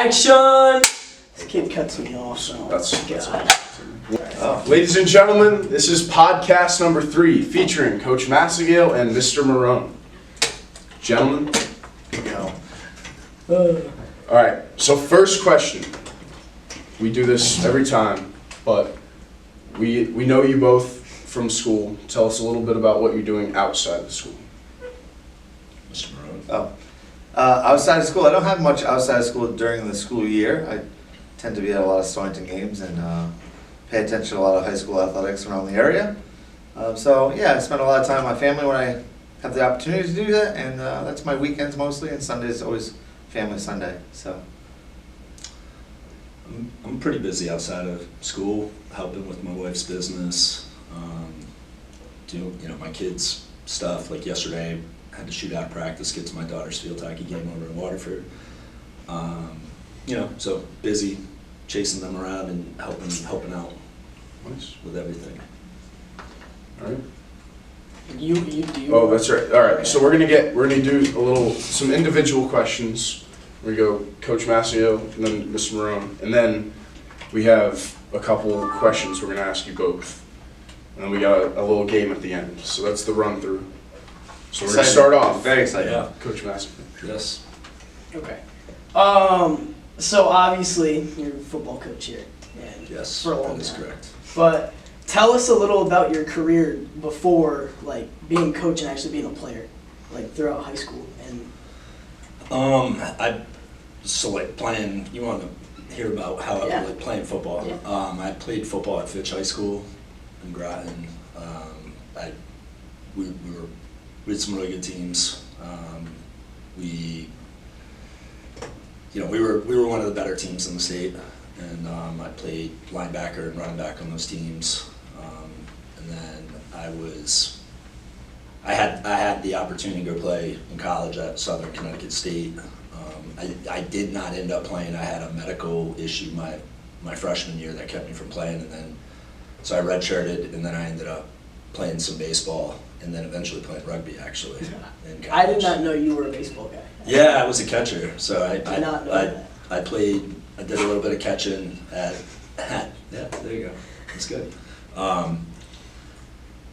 Action! This kid cuts me off, so That's God. Ladies and gentlemen, this is podcast number 3 featuring Coach Massagale and Mr. Marone. Gentlemen, all right, so first question. We do this every time, but we know you both from school. Tell us a little bit about what you're doing outside of school. Mr. Marone. Outside of school, I don't have much outside of school during the school year. I tend to be at a lot of Stonington games and pay attention to a lot of high school athletics around the area. So yeah, I spend a lot of time with my family when I have the opportunity to do that, and that's my weekends mostly, and Sundays always family Sunday. So I'm pretty busy outside of school, helping with my wife's business, do my kids' stuff. Like yesterday, I had to shoot out practice, get to my daughter's field hockey game over in Waterford. So busy chasing them around and helping out with everything. All right. You. Oh, that's right. All right. So we're gonna do some individual questions. We go Coach Massio and then Mr. Marone, and then we have a couple questions we're gonna ask you both, and then we got a little game at the end. So that's the run through. So we're gonna start off. Very excited. Yeah. Coach Massio. Yes. Okay. So obviously you're a football coach here, and Yes. for a long that is time. correct. But tell us a little about your career before, like, being a coach and actually being a player, like throughout high school. And Playing. You want to hear about how I like playing football? Yeah. I played football at Fitch High School in Groton. We had some really good teams. We were one of the better teams in the state, and I played linebacker and running back on those teams. And then I had the opportunity to go play in college at Southern Connecticut State. I did not end up playing. I had a medical issue my freshman year that kept me from playing, and then so I redshirted, and then I ended up playing some baseball, and then eventually playing rugby actually. In college. I did not know you were a baseball guy. Yeah, I was a catcher, so I did not know that. I played. I did a little bit of catching at yeah. There you go. That's good.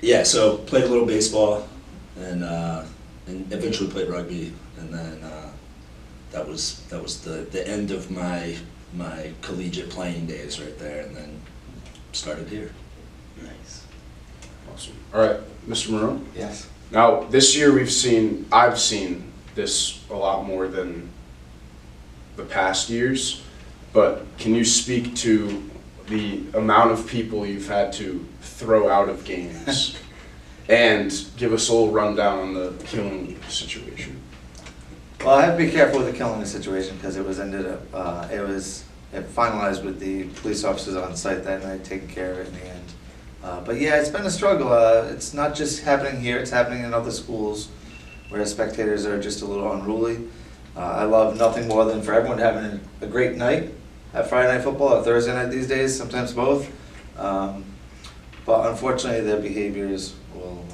Yeah, so played a little baseball, and eventually played rugby, and then that was the end of my collegiate playing days right there, and then started here. Nice. Awesome. All right, Mr. Marone. Yes. Now this year I've seen this a lot more than the past years, but can you speak to the amount of people you've had to throw out of games and give us a little rundown on the killing situation? Well, I have to be careful with the killing situation because it finalized with the police officers on site that night, taking care of it in the end. But yeah, it's been a struggle. It's not just happening here; it's happening in other schools where spectators are just a little unruly. I love nothing more than for everyone having a great night at Friday Night Football, or Thursday night these days, sometimes both. But unfortunately, their behaviors will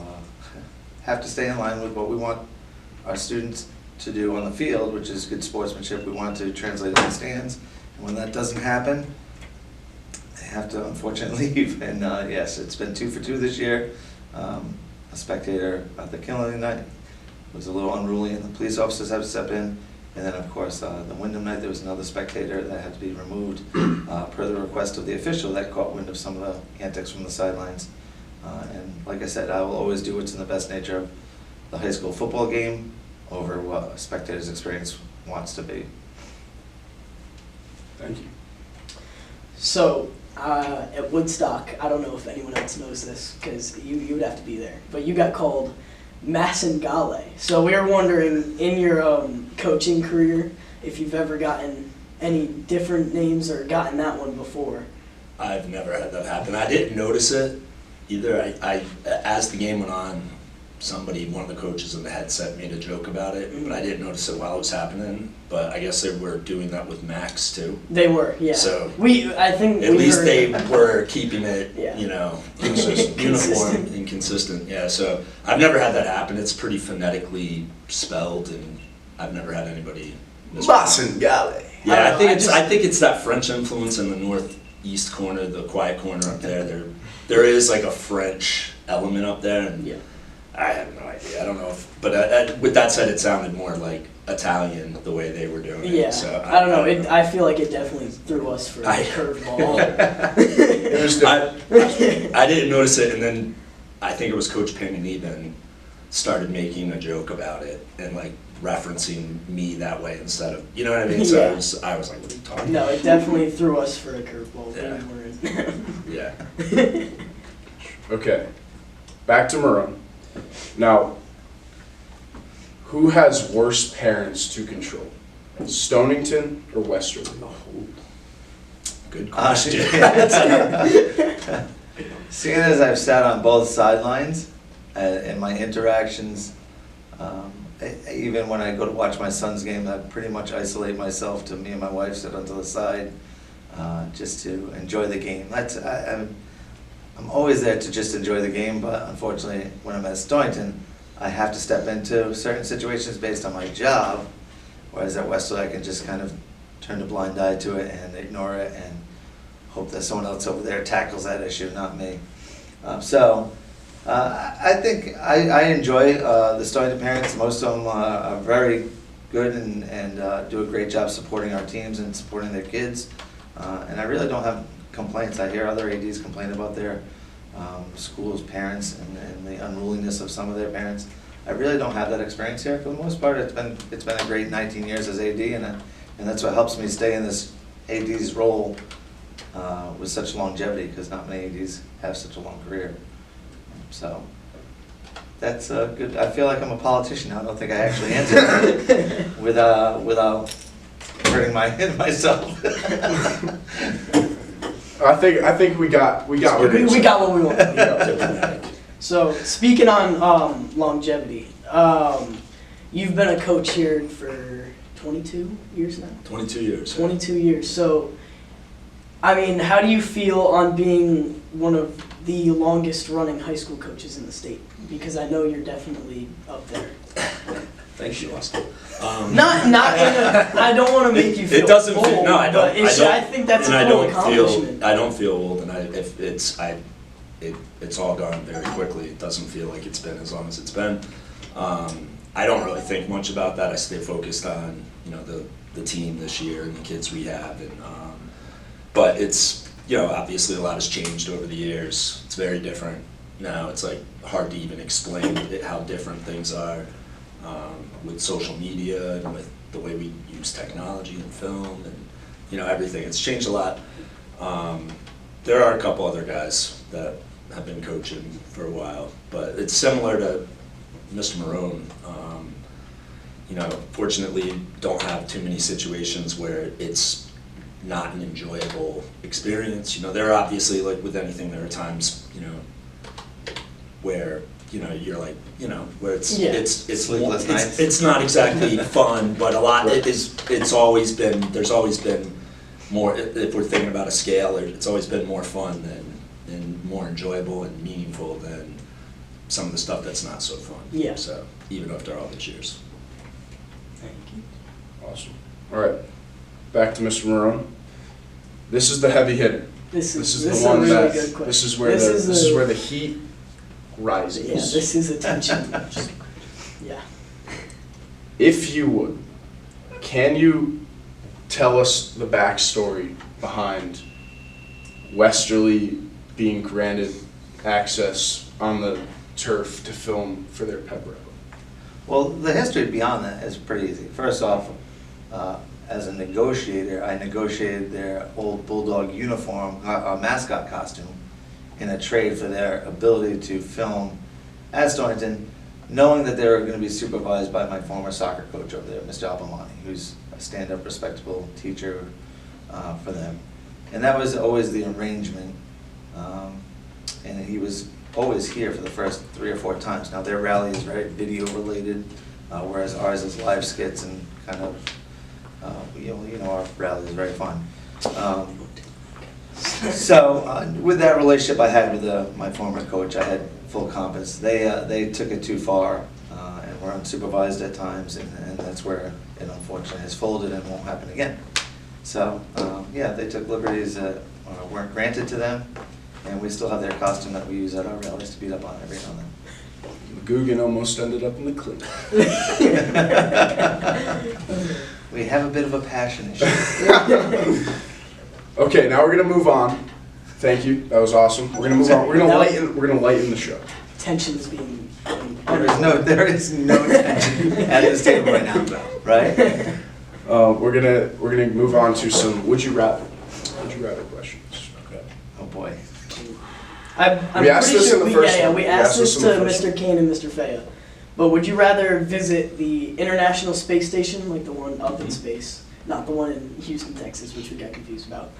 have to stay in line with what we want our students to do on the field, which is good sportsmanship. We want to translate it in the stands, and when that doesn't happen, they have to unfortunately leave. And yes, it's been 2 for 2 this year. A spectator at the killing night was a little unruly, and the police officers had to step in. And then, of course, the Wyndham night, there was another spectator that had to be removed per the request of the official that caught wind of some of the antics from the sidelines. And like I said, I will always do what's in the best nature of the high school football game over what a spectator's experience wants to be. Thank you. So at Woodstock, I don't know if anyone else knows this because you would have to be there, but you got called Massagale. So we were wondering, in your coaching career, if you've ever gotten any different names or gotten that one before. I've never had that happen. I didn't notice it either. I as the game went on, one of the coaches in the headset made a joke about it, but I didn't notice it while it was happening. But I guess they were doing that with Max too. They were, yeah. So I think at least they were keeping it, consistent. uniform and consistent. Yeah. So I've never had that happen. It's pretty phonetically spelled, and I've never had anybody. Massagale. Yeah, don't know, I think it's that French influence in the northeast corner, the quiet corner up there. There is like a French element up there, and Yeah. I have no idea. I don't know if, but with that said, it sounded more like Italian the way they were doing it. Yeah, So I don't know. I feel like it definitely threw us for a I- curveball. It was different. I didn't notice it, and then I think it was Coach Paganini then started making a joke about it and like referencing me that way instead of, you know what I mean? So Yeah. I was like, what are you talking No, about? it definitely threw us for a curveball. Yeah. We weren't. Yeah. Okay, back to Maroon. Now, who has worse parents to control? Stonington or Westerly? Good question. Seeing as I've sat on both sidelines in my interactions, even when I go to watch my son's game, I pretty much isolate myself to me and my wife sit onto the side just to enjoy the game. I'm always there to just enjoy the game, but unfortunately, when I'm at Stonington, I have to step into certain situations based on my job, whereas at Westerly, I can just kind of turn a blind eye to it and ignore it and hope that someone else over there tackles that issue, not me. I think I enjoy the Stonington parents. Most of them are very good and do a great job supporting our teams and supporting their kids. And I really don't have complaints. I hear other ADs complain about their schools' parents and the unruliness of some of their parents. I really don't have that experience here. For the most part, it's been a great 19 years as AD, and that's what helps me stay in this AD's role with such longevity, because not many ADs have such a long career. So that's good. I feel like I'm a politician now. I don't think I actually answered without hurting myself. I think we got We got what we wanted. So speaking on longevity, you've been a coach here for 22 years now. 22 years. 22 years. So, I mean, how do you feel on being one of the longest running high school coaches in the state? Because I know you're definitely up there. Thanks, you Austin. Not in a, I don't want to make you feel It doesn't old, feel, no, I but don't. I think that's and a cool accomplishment. I don't feel old, and it's all gone very quickly. It doesn't feel like it's been as long as it's been. I don't really think much about that. I stay focused on, the team this year and the kids we have, and but it's, obviously a lot has changed over the years. It's very different now. It's like hard to even explain how different things are with social media and with the way we use technology and film and everything. It's changed a lot. There are a couple other guys that have been coaching for a while, but it's similar to Mr. Marone. Fortunately, don't have too many situations where it's not an enjoyable experience. There are obviously, like with anything, there are times, where, you're like, where it's Sleepless nights. it's not exactly fun, but a lot, there's always been more, if we're thinking about a scale, it's always been more fun and more enjoyable and meaningful than some of the stuff that's not so fun. Yeah. So, even after all these years. Thank you. Awesome. All right, back to Mr. Marone. This is the heavy hitter. This is the one a really that good question. this is where the heat rises. Yeah, this is a tension. Yeah. If you would, can you tell us the backstory behind Westerly being granted access on the turf to film for their pep rally? Well, the history beyond that is pretty easy. First off, as a negotiator, I negotiated their old Bulldog uniform, mascot costume, in a trade for their ability to film at Stonington, knowing that they were going to be supervised by my former soccer coach over there, Mr. Albamani, who's a stand-up, respectable teacher for them. And that was always the arrangement. And he was always here for the first 3 or 4 times. Now their rally is very video related, whereas ours is live skits and kind of, our rally is very fun. So with that relationship I had with my former coach, I had full confidence. They took it too far and were unsupervised at times, and that's where it unfortunately has folded and won't happen again. So, yeah, they took liberties that weren't granted to them, and we still have their costume that we use at our rallies to beat up on every now and then. McGugan almost ended up in the clinic. We have a bit of a passion issue. Okay, now we're gonna move on. Thank you, that was awesome. We're gonna move on. We're gonna lighten the show. Tension's being. There is no tension at this table right now, right? We're gonna move on to some would you rather questions. Okay. Oh boy. I'm We asked pretty this sure in the first yeah, one. we We asked asked this this to in the first Mr. Kane and Mr. Faya. But would you rather visit the International Space Station, like the one up in space, not the one in Houston, Texas, which we got confused about,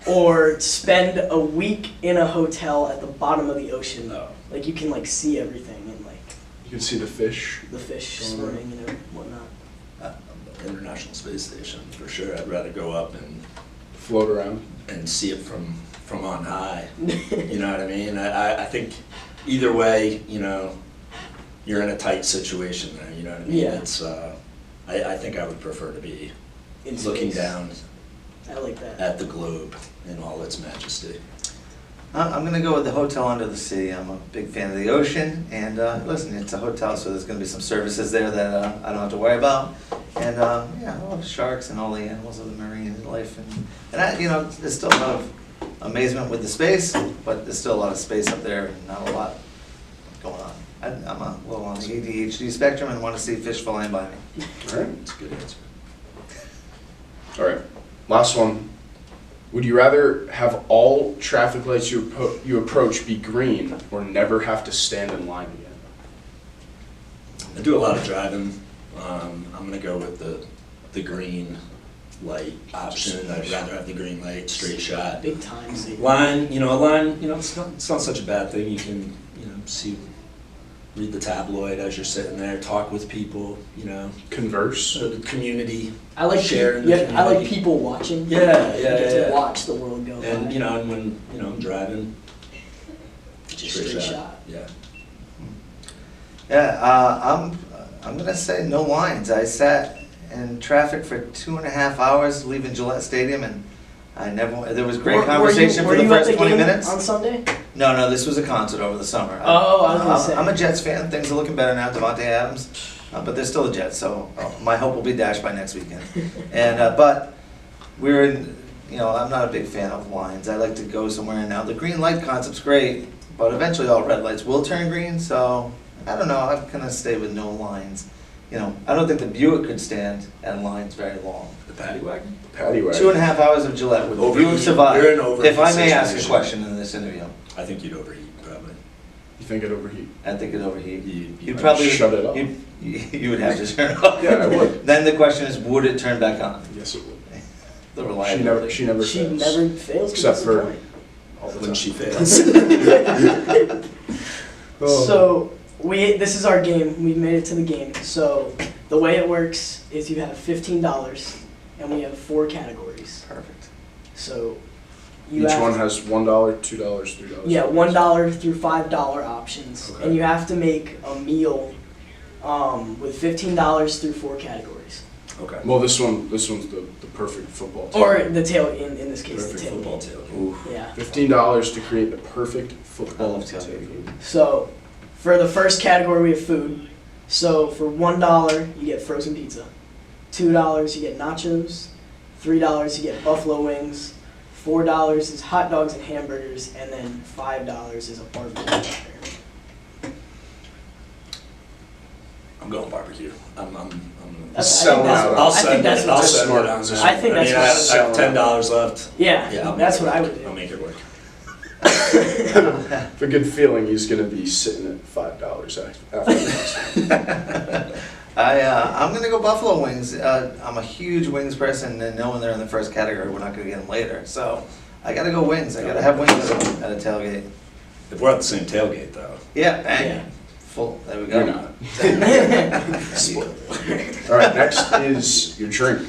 or spend a week in a hotel at the bottom of the ocean? No. Like you can like see everything and like You can see the fish. the fish Going swimming and whatnot. International Space Station, for sure. I'd rather go up Float around. and see it from on high. You know what I mean? I think either way, you know, you're in a tight situation there, you know what I mean? Yeah. It's, I think I would prefer to be In looking space. down I like that. at the globe in all its majesty. I'm gonna go with the hotel under the sea. I'm a big fan of the ocean, and listen, it's a hotel, so there's gonna be some services there that I don't have to worry about. And yeah, I love sharks and all the animals of the marine life, and I, you know, there's still a lot of amazement with the space, but there's still a lot of space up there and not a lot going on. I'm a little on the ADHD spectrum and want to see fish flying by me. All right. That's a good answer. All right. Last one. Would you rather have all traffic lights you approach be green, or never have to stand in line again? I do a lot of driving. I'm gonna go with the green light option. I'd rather have the green light, straight shot. Big time. See. Line, it's not such a bad thing. You can, read the tabloid as you're sitting there, talk with people, Converse. the community. I like share in the yeah, I like community. people watching. Yeah, You get to yeah. watch the world go by. And, and when, I'm driving, Just straight shot. Yeah. Yeah, I'm gonna say no lines. I sat in traffic for 2.5 hours leaving Gillette Stadium, and there was great conversation for the first 20 minutes. On Sunday? No, this was a concert over the summer. Oh, I was gonna say. I'm a Jets fan. Things are looking better now, Devontae Adams, but they're still the Jets, so my hope will be dashed by next weekend. And but we're in, I'm not a big fan of lines. I like to go somewhere, and now the green light concept's great, but eventually all red lights will turn green, so I don't know. I'm gonna stay with no lines. I don't think the Buick could stand at lines very long. The paddy wagon? Paddy wagon. 2.5 hours of Gillette would the Overheat. Buick survive? You're in overheat If I may ask a situation. question in this interview, I think you'd overheat, probably. You think it overheat? I think it'd overheat. You'd You'd I'd probably shut it off. You would have to turn it off. Yeah, I would. Then the question is, would it turn back on? Yes, it would. The She reliability. never She fails. never fails. 'cause Except that's the for point. all the When time. she fails. Oh. So this is our game. We've made it to the game. So the way it works is you have $15, and we have 4 categories. Perfect. So Each one has $1, $2, $3. yeah, $1 through $5 options, Okay. and you have to make a meal with $15 through 4 categories. Okay. Well, this one's the perfect football team. Or the tail in this case Perfect the football tailgate. tailgate. Ooh. Yeah. $15 to create the perfect I football love tailgate team. food. So for the first category we have food. So for $1 you get frozen pizza, $2 you get nachos, $3 you get buffalo wings, $4 is hot dogs and hamburgers, and then $5 is a barbecue burger. I'm going barbecue. I'm That's, Selling I think out. that's, I'll I think send that's it. I'll what, That's send smart. it on there. I think that's I what- have $10 left. yeah, I'll that's make what it I work. would do. I'll make it work. I have a good feeling he's going to be sitting at $5 after this. I'm gonna go buffalo wings. I'm a huge wings person, and knowing they're in the first category, we're not gonna get them later. So I gotta go wings. I gotta have wings at a tailgate. If we're at the same tailgate, though. Yeah, bang. Yeah. Full. There we go. You're not. All right, next is your drink.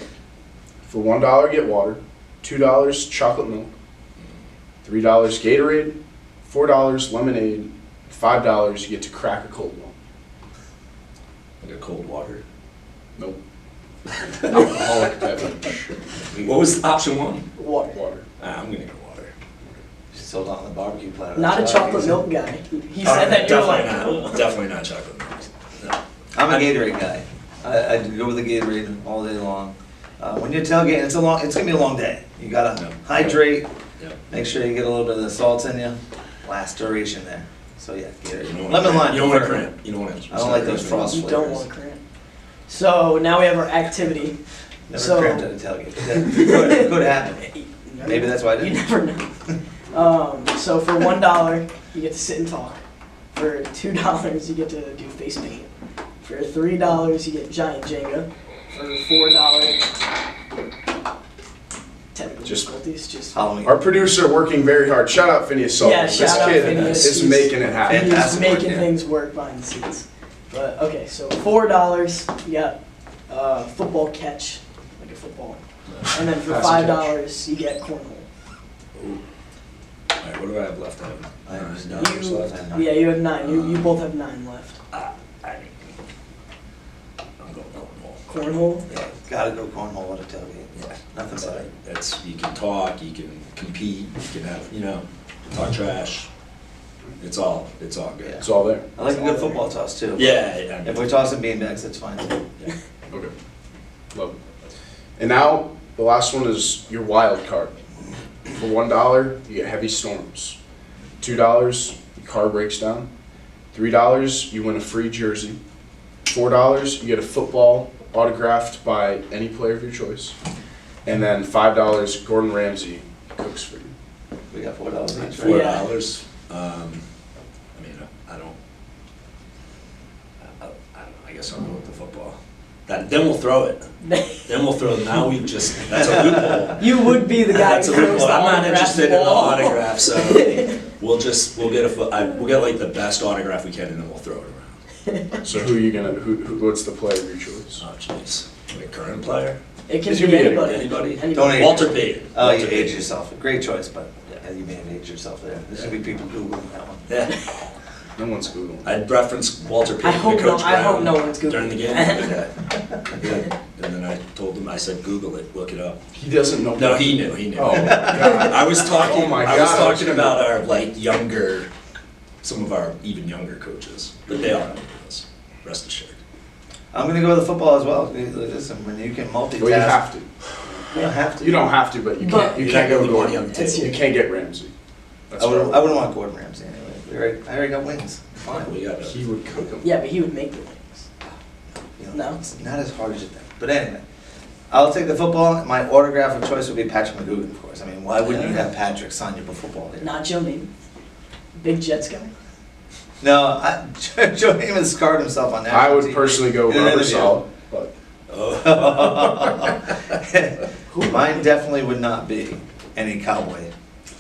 For $1, get water. $2, chocolate milk. $3, Gatorade. $4, lemonade. $5, you get to crack a cold one. Like a cold water. Nope. Alcoholic beverage. What was option one? Water. Water. I'm gonna go water. She's sold on the barbecue platter. Not a That's chocolate easy. milk guy. He said that you're like, Definitely not chocolate milk. No. I'm a Gatorade guy. I go with the Gatorade all day long. When you're tailgating, it's gonna be a long day. You gotta Yep. hydrate, Yep. make sure you get a little bit of the salt in you. Last duration there. So yeah, Gatorade. You don't want Lemon lime. You don't want to prefer. cramp. You don't want to. I don't like those frost you don't flavors. want cramp. So now we have our activity. Never So- cramped at a tailgate. That could happen. Maybe that's why I You didn't. never know. So for $1, you get to sit and talk. For $2, you get to do face paint. For $3, you get giant Jenga. For $4, technical Just- difficulties. Just Halloween. Our producer working very hard. Shout out Phineas Sullivan. Yeah, This shout out kid Phineas. is He's- making it happen. he's Fantastic work, making yeah. things work behind the scenes. But okay, so $4, you got football catch, like a football. And then for Pass and $5, you get cornhole. All right, what do I have left? I have $9 You- left. Yeah, you have 9. You both have 9 left. I'm going cornhole. Cornhole. Yeah, gotta go cornhole at a tailgate. Yeah, Nothing that's better. like, that's, you can talk, you can compete, you can have, talk trash. It's all good. It's all there. I like a good football toss too. Yeah, If we're tossing beanbags, that's fine too. yeah. Okay. Love it. And now, the last one is your wild card. For $1, you get heavy storms. $2, your car breaks down. $3, you win a free jersey. $4, you get a football autographed by any player of your choice. And then $5, Gordon Ramsay cooks for you. We got $4 each, $4. right? I mean, I don't know, I guess I'll go with the football. Then we'll throw it. Then we'll throw it. Now we've just, that's a loophole. You would be the guy That's a who throws loophole. the I'm not autograph interested in the ball. autograph, so we'll get like the best autograph we can and then we'll throw it around. So who are you gonna, what's the player of your choice? Oh, jeez. Like current player? It can It be can be anybody. anybody. Don't age Walter yourself. Payton. Oh, you Walter age Payton. yourself. Great choice, but yeah, you may have aged yourself there. There's gonna be people Googling that one. Yeah. No one's Googling. I'd reference Walter Payton I hope to Coach no- I hope Brown no one's Googling. during the game. Yeah. And then I told him, I said, Google it, look it up. He doesn't know. No, he knew. Oh, my God. I was talking. Oh my I was God. talking about our younger, some of our even younger coaches, but they all know this. Rest assured. I'm gonna go with the football as well. Listen, when you can multitask. Well, you have to. You don't have to. You don't have to, but you But- can't. You You can't can't go go money Gordon. on the table. You can't get Ramsey. That's I wouldn't right. want Gordon Ramsay anyway. I already got wings. Fine. We got to. He would cook him. Yeah, but he would make the wings. You know, No. It's not as hard as you think. But anyway, I'll take the football. My autograph of choice would be Patrick McGugan, of course. I mean, why wouldn't you have Patrick sign your football there? Not Joe Namath. Big Jets guy. No, Joe Namath scarred himself on that. I would personally go In an rubber interview. solid, but Mine definitely would not be any cowboy.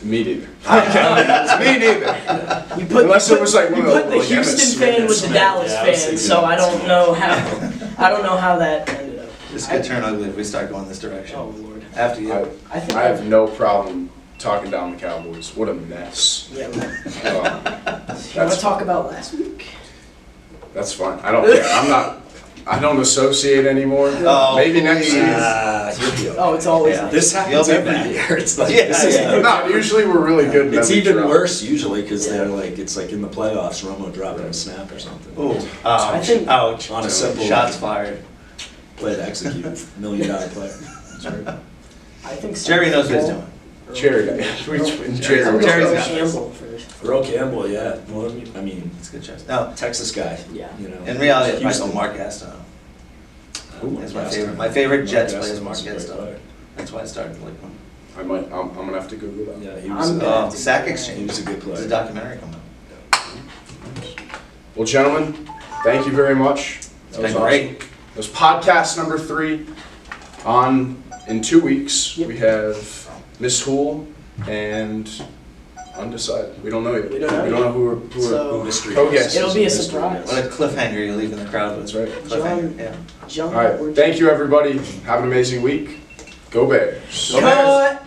me neither. Me neither. You put, Unless you it was like put, one you of put the, the like, Emmitt Houston Smith fan or with the something. Dallas Yeah, I was fan, thinking so I Emmitt don't Smith. know how. I don't know how that ended up. This could turn ugly if we start going this direction. Oh Lord. After you. I think I have no problem talking down the Cowboys. What a mess. Yeah. You Oh, want That's to talk about last week? that's fine. I don't care. I don't associate anymore. Oh, Maybe next please. year. You'll be okay. Oh, it's always Yeah. nice. This happens You'll be every back. year. It's like Yeah, this is yeah. No, usually we're really good. and It's then we even drop. worse usually because Yeah. they're like it's like in the playoffs, Romo dropping a snap or something. Ooh, I ouch, think- ouch. On a simple Shots fired. play to execute, $1 million player. That's right. I think Jerry knows what he's doing. Cherry guy. I'm Cherry. going Jerry's to got Campbell first. Earl Campbell, yeah. Well, I mean, It's a good choice. No, Texas guy. Yeah. You know. in reality, it's Houston. Michael Mark Gastineau. Ooh, That's my Gaston. favorite. My favorite Jets Gaston player is Mark was a great Gastineau. player. That's why I started to like him. I'm gonna have to Google that. Yeah, he was. I'm A, gonna- Sack he Exchange. was a good There's a player. documentary coming out. Well, gentlemen, thank you very much. It's been great. That was podcast number 3. In 2 weeks, Yep. we have Miss Hool and Undecided. We don't know yet. We don't know know who So- are Mystery. co-guests. It'll be a Mystery surprise. What a cliffhanger you're leaving the crowd with. That's right. Cliffhanger, yeah. John, All right. Thank you, everybody. Have an amazing week. Go Bears. Go Bears. Cut.